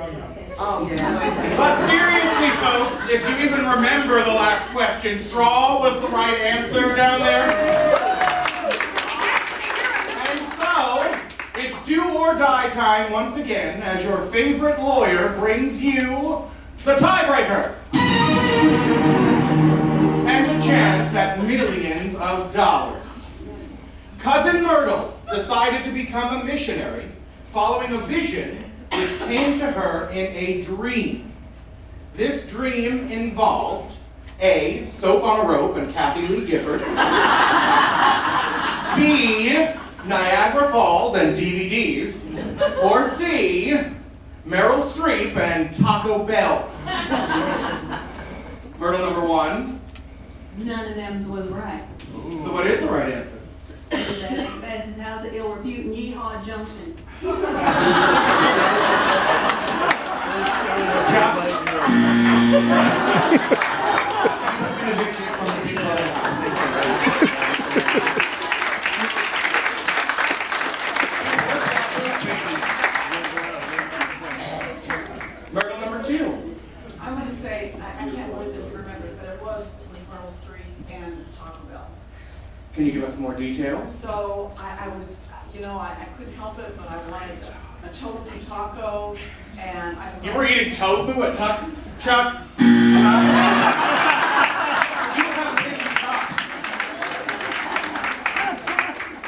Oh, yeah. But seriously, folks, if you even remember the last question, straw was the right answer down there. And so, it's do or die time once again as your favorite lawyer brings you the tiebreaker. And a chance at millions of dollars. Cousin Myrtle decided to become a missionary following a vision which came to her in a dream. This dream involved A, soap on a rope and Kathy Lee Gifford, B, Niagara Falls and DVDs, or C, Meryl Streep and Taco Bell. Myrtle number one. None of them was right. So what is the right answer? That ain't Bess's house at Ill Repute in Yeehaw Junction. Myrtle number two. I want to say, I can't believe this to remember, but it was between Meryl Streep and Taco Bell. Can you give us more details? So I was, you know, I couldn't help it, but I wanted a tofu taco, and I saw... You were eating tofu at Chuck?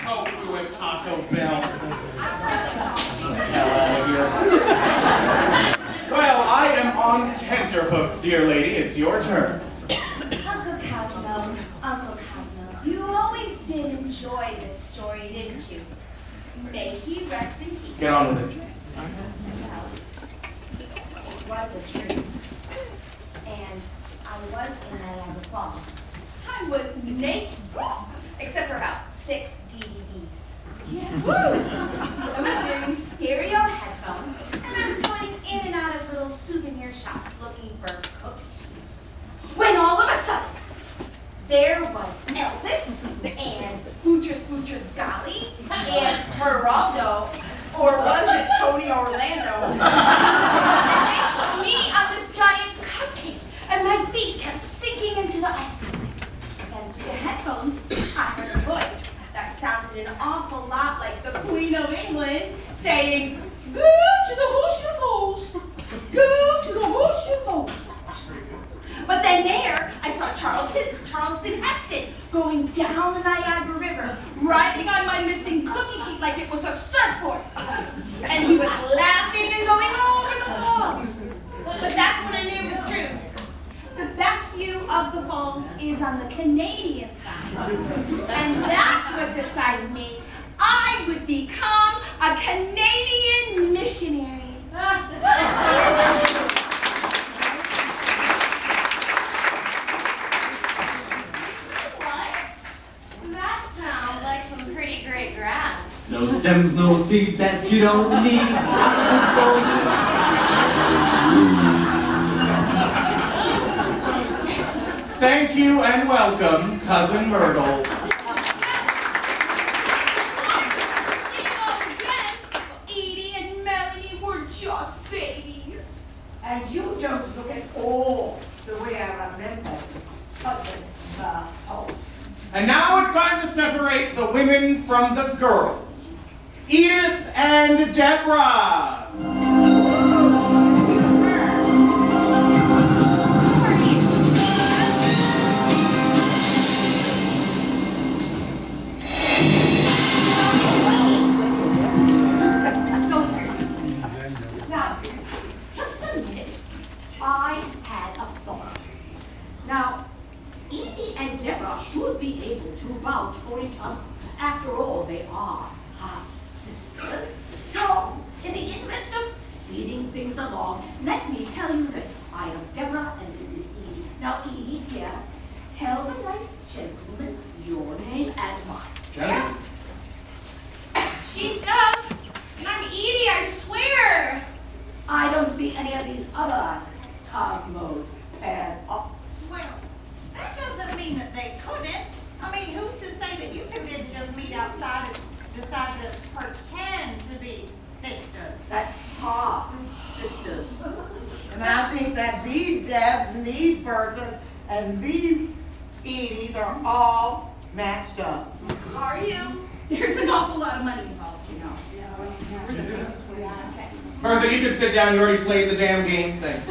Tofu at Taco Bell. Hell out of here. Well, I am on tenterhooks, dear lady. It's your turn. Uncle Cosmo, you always did enjoy this story, didn't you? May he rest in peace. Get on with it. Well, it was a dream. And I was in Niagara Falls. I was naked, except for about 6 DVDs. Yeah. I was wearing stereo headphones, and I was going in and out of little souvenir shops looking for cookie sheets. When all of a sudden, there was Elvis, and Boutros Ghali, and Geraldo, or was it Tony Orlando? And they put me on this giant cupcake, and my feet kept sinking into the icing. And through the headphones, I heard a voice that sounded an awful lot like the Queen of England saying, "Go to the Horseshoe Falls! Go to the Horseshoe Falls!" But then there, I saw Charleston Heston going down the Niagara River, riding on my missing cookie sheet like it was a surfboard. And he was laughing and going over the falls. But that's when I knew it was true. The best view of the falls is on the Canadian side. And that's what decided me. I would become a Canadian missionary. No stems, no seeds that you don't need. Thank you and welcome, Cousin Myrtle. Edie and Melanie were just babies. And you don't look at all the way I remember Cousin Myrtle. And now it's time to separate the women from the girls. Edith and Deborah. Now, just a minute. I had a thought. Now, Edie and Deborah should be able to vouch for each other. After all, they are half-sisters. So, in the interest of speeding things along, let me tell you that I am Deborah and this is Edie. Now, Edie, dear, tell the nice gentleman your name and mine. Jennifer. She's dumb. And I'm Edie, I swear. I don't see any of these other Cosmos paired up. Well, that doesn't mean that they couldn't. I mean, who's to say that you two didn't just meet outside and decide to pretend to be sisters? That's half sisters. And I think that these Debs and these Berthas and these Edie's are all matched up. Are you? There's an awful lot of money involved, you know. Bertha, you can sit down. You already played the damn game. Thanks.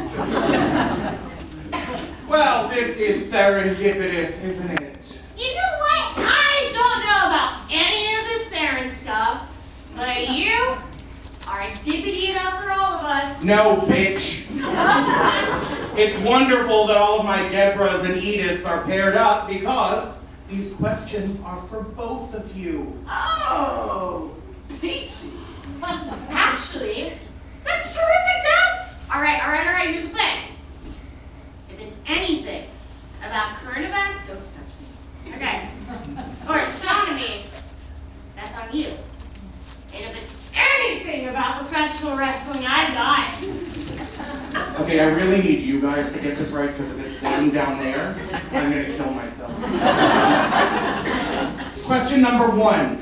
Well, this is serendipitous, isn't it? You know what? I don't know about any of this Saren stuff, but you are a dippity enough for all of us. No, bitch. It's wonderful that all of my Deborahs and Ediths are paired up because these questions are for both of you. Oh, peachy. Actually, that's terrific, Dad. All right, here's the thing. If it's anything about current events, okay, or astronomy, that's on you. And if it's anything about professional wrestling, I've got. Okay, I really need you guys to get this right because if it's them down there, I'm going to kill myself. Question number 1.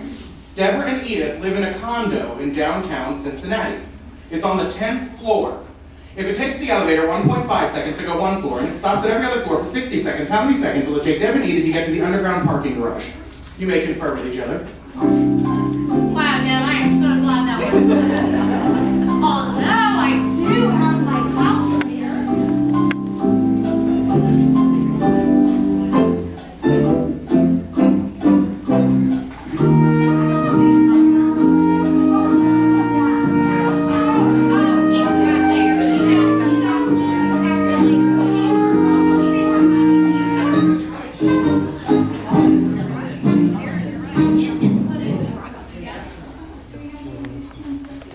Deborah and Edith live in a condo in downtown Cincinnati. It's on the 10th floor. If it takes the elevator 1.5 seconds to go one floor and it stops at every other floor for 60 seconds, how many seconds will it take Deb and Edith to get to the underground parking garage? You may confer with each other. Wow, Deb, I am so glad that was us. Although I do have my calculator.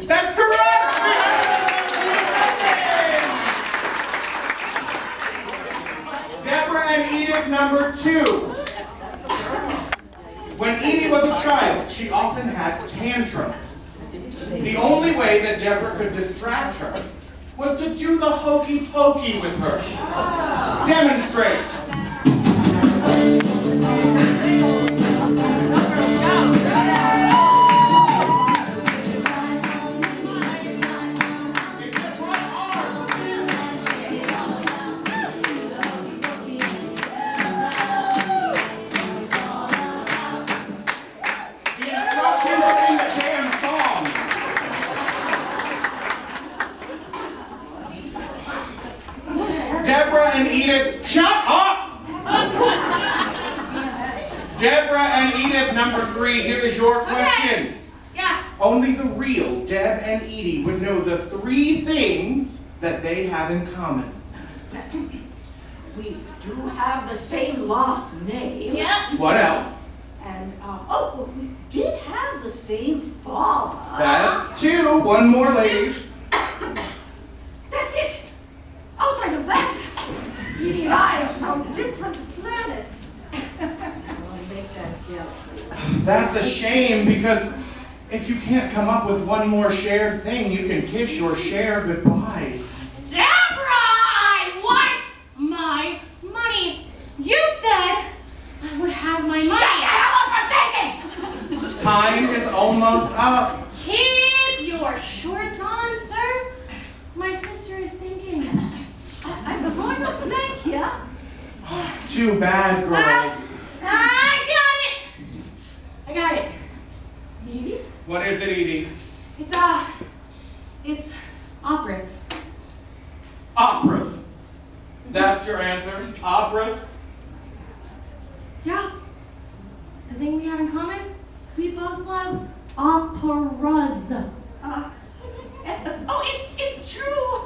That's correct! Deborah and Edith number 2. When Edie was a child, she often had tantrums. The only way that Deborah could distract her was to do the hokey pokey with her. Demonstrate. The instructions are in the damn song. Deborah and Edith, shut up! Deborah and Edith, number 3, here is your question. Yeah. Only the real Deb and Edie would know the 3 things that they have in common. We do have the same last name. Yep. What else? And, we did have the same father. That's 2. One more, ladies. That's it. Outside of that, Edie and I are from different planets. I'll make that a galaxy. That's a shame because if you can't come up with one more shared thing, you can kiss your share goodbye. Deborah, I want my money. You said I would have my money. Shut the hell up for thinking! Time is almost up. Keep your shorts on, sir. My sister is thinking. I'm going up the bank here. Too bad, girls. I got it. Edie? What is it, Edie? It's operas. Operas. That's your answer? Operas? Yeah. The thing we have in common, we both love operas. It's true.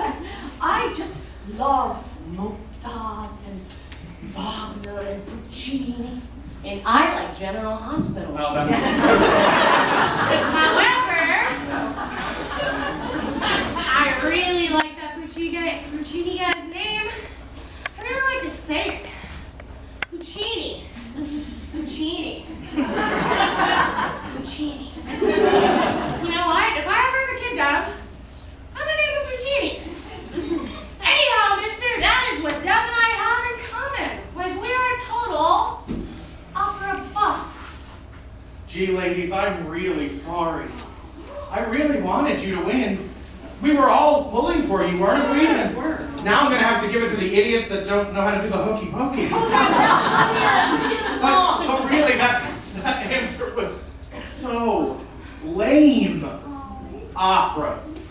I just love Mozart and Wagner and Puccini. And I like General Hospital. Well, that's... However, I really like that Puccini guy's name. I really like to say it. Puccini. Puccini. Puccini. You know what? If I ever have a kid, Dad, I'm gonna name him Puccini. Anyhow, mister, that is what Deb and I have in common. Like, we are total opera buffs. Gee, ladies, I'm really sorry. I really wanted you to win. We were all pulling for you, weren't we? the idiots that don't know how to do the hokey pokey. Hold on, But really, that answer was so lame. Operas.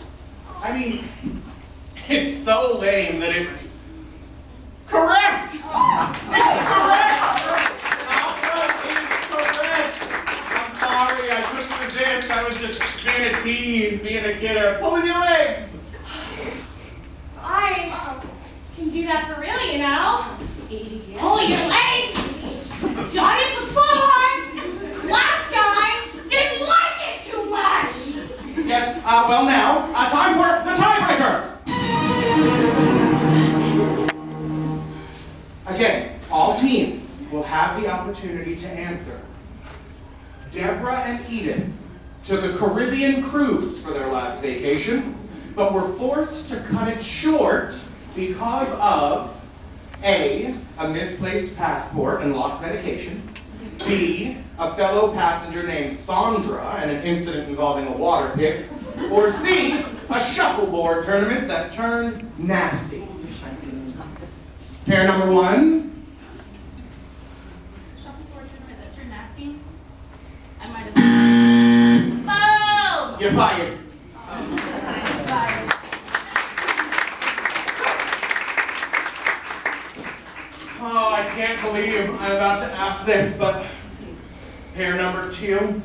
I mean, it's so lame that it's correct! It's correct! Operas is correct! I'm sorry, I couldn't resist. I was just being a tease, being a kidder, pulling your legs. I can do that for real, you know. Pull your legs. Done it before. Last guy didn't like it too much. Yes, well now, time for the tiebreaker! Again, all teams will have the opportunity to answer. Deborah and Edith took a Caribbean cruise for their last vacation, but were forced to cut it short because of A, a misplaced passport and lost medication, B, a fellow passenger named Sandra and an incident involving a water pick, or C, a shuffleboard tournament that turned nasty. Pair number one. Shuffleboard tournament that turned nasty. I might have. Boom! You're fired. Oh, I can't believe I'm about to ask this, but pair number two.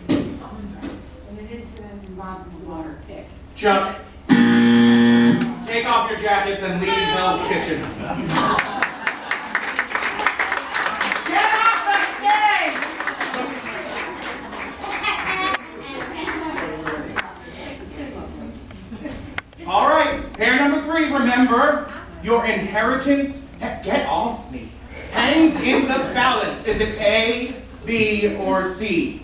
And an incident involving the water pick. Jump. Take off your jackets and leave Hell's Kitchen. Get off the stage! All right, pair number three. Remember, your inheritance, get off me, hangs in the balance. Is it A, B, or C?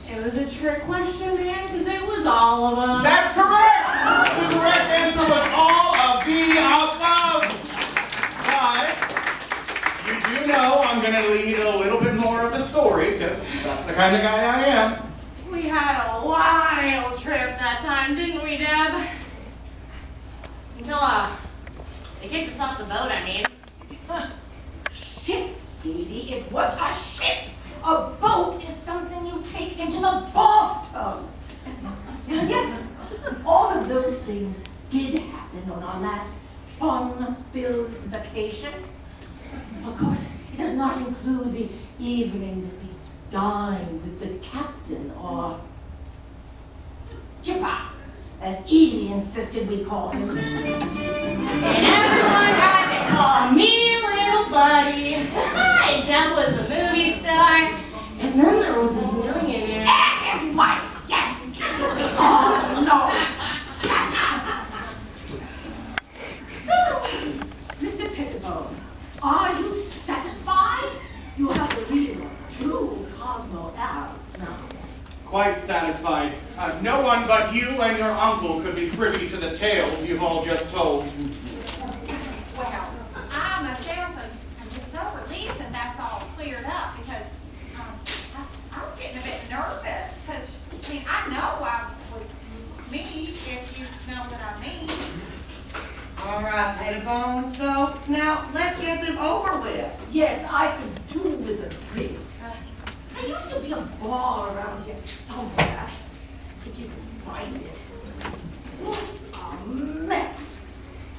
It was a trick question, man, because it was all of them. That's correct! The correct answer was all of the above. But you do know I'm going to lead a little bit more of the story, because that's the kind of guy I am. We had a wild trip that time, didn't we, Deb? Until, they kicked us off the boat, I mean. Ship, baby, it was a ship. A boat is something you take into the bathtub. Now, yes, all of those things did happen on our last fun-filled vacation. Of course, it does not include the evening that we dined with the captain, or skipper, as Edie insisted we call him. And everyone had to call me little buddy. Hi, Deb was a movie star. And then there was this millionaire. And his wife, yes! Oh, no! So, Mr. Pettibone, are you satisfied? You have the real, true Cosmo Als now. Quite satisfied. No one but you and your uncle could be privy to the tales you've all just told. Well, I myself am just so relieved that that's all cleared up because I was getting a bit nervous because, I mean, I know I was me, if you know what I mean. All right, Pettibone, so now let's get this over with. Yes, I could do with a drink. There used to be a bar around here somewhere, if you can find it. What a mess.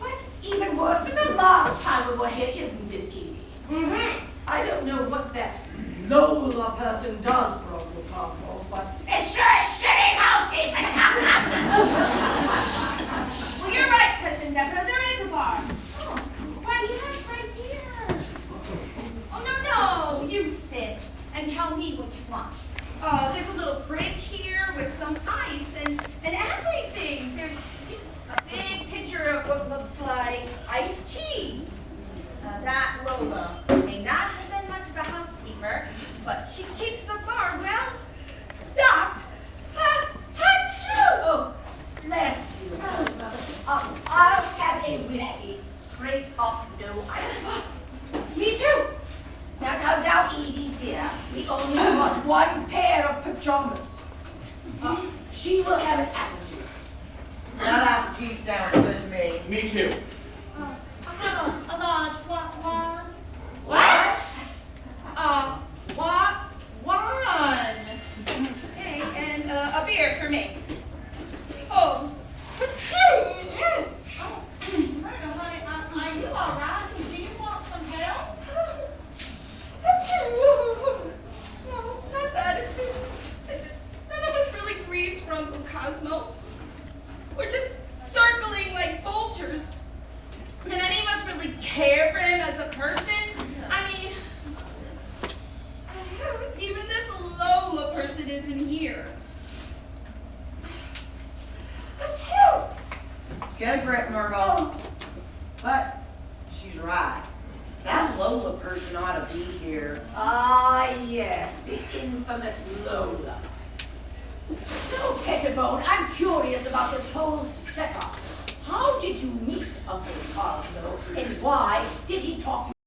Well, it's even worse than the last time we were here, isn't it, Edie? Mm-hmm. I don't know what that Lola person does for Uncle Cosmo, but it sure is shitty housekeeping. Well, you're right, Cousin Deborah, there is a bar. Why, yes, right here. Oh, no, you sit and tell me what you want. There's a little fridge here with some ice and everything. There's a big pitcher of what looks like iced tea. That Lola may not have been much of a housekeeper, but she keeps the bar well stocked. Achoo! Oh, bless you. I'll have a whiskey, straight up, no ice. Me too. Now, Edie, dear, we only want one pair of pajamas. she will have an apple juice. That iced tea sounds good to me. Me too. I have a large white wine. What? White wine. Okay, and a beer for me. Oh, Myrtle, honey, are you all right? Do you want some help? no, it's not that. It's just none of us really grieves for Uncle Cosmo. We're just circling like vultures. Did any of us really care for him as a person? I mean, even this Lola person isn't here. Get a grip, Myrtle. But she's right. That Lola person ought to be here. Ah, yes, the infamous Lola. So, Pettibone, I'm curious about this whole setup. How did you meet Uncle Cosmo, and why did he talk you